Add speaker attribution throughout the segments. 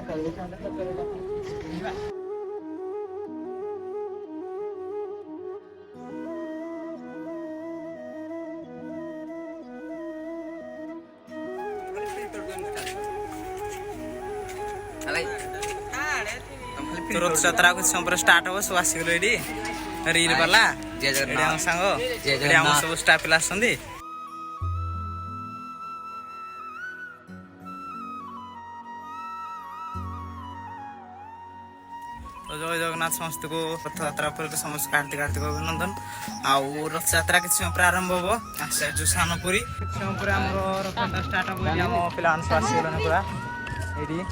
Speaker 1: तो रथयात्रा कुछ समय स्टार्ट हम सब आसगल ये रील वाला सांग सब स्टाफ पिला आसती तो जय जगन्नाथ समस्त को रथयात्रा पर समस्त कार्तिक कार्तिक अभिनंदन आउ रथयात्रा किसी समय आरंभ हम आसू सानपुरी किसी समय पर रथयात्रा स्टार्ट हम पिला सब आसगल पूरा ये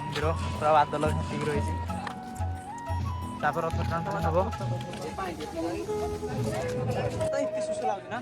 Speaker 1: मंदिर पूरा बादल घाटिक रही रथ टाण हम सुश लगे ना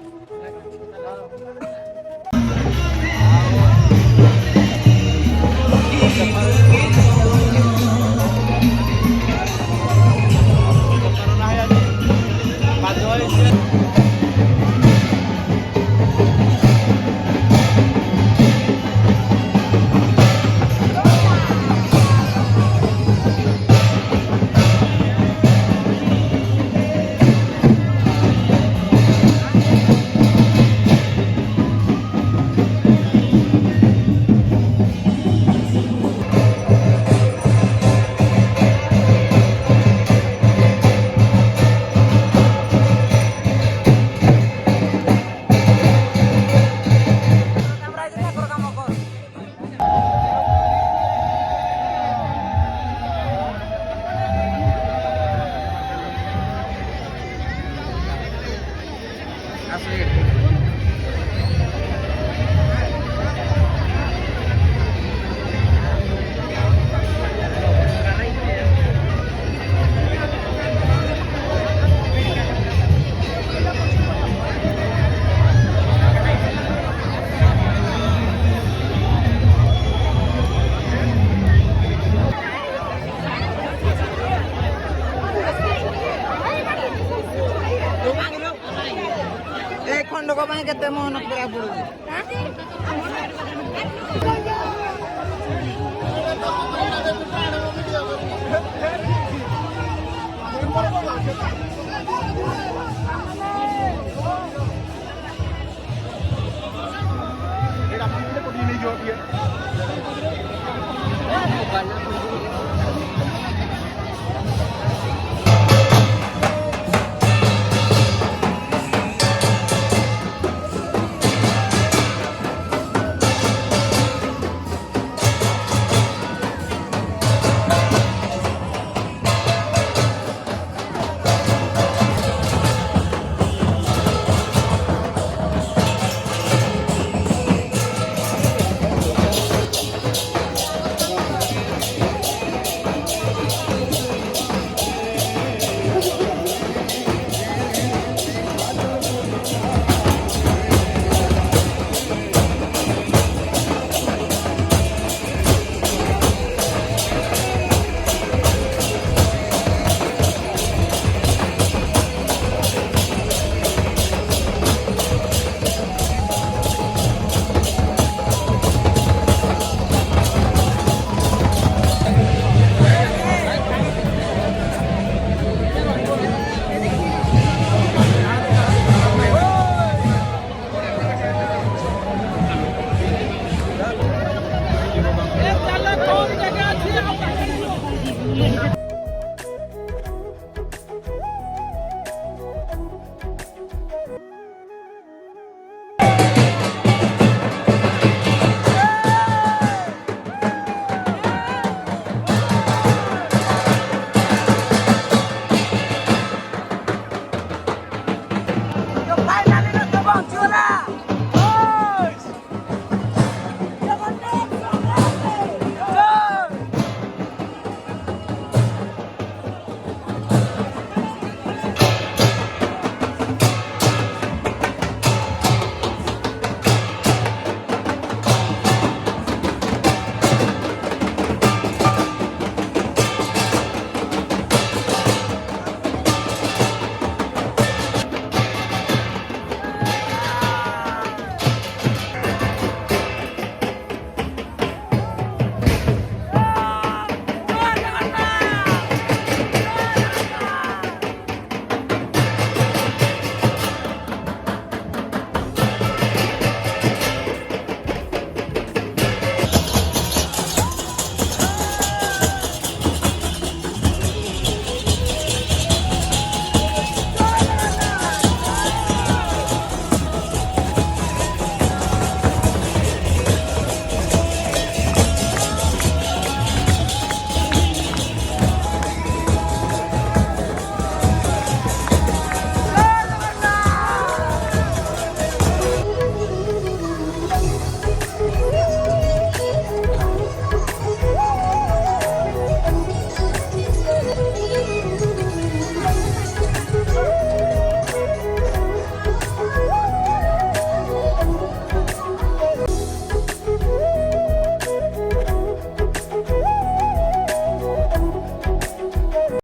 Speaker 1: खंडक के मन पूरा पड़ू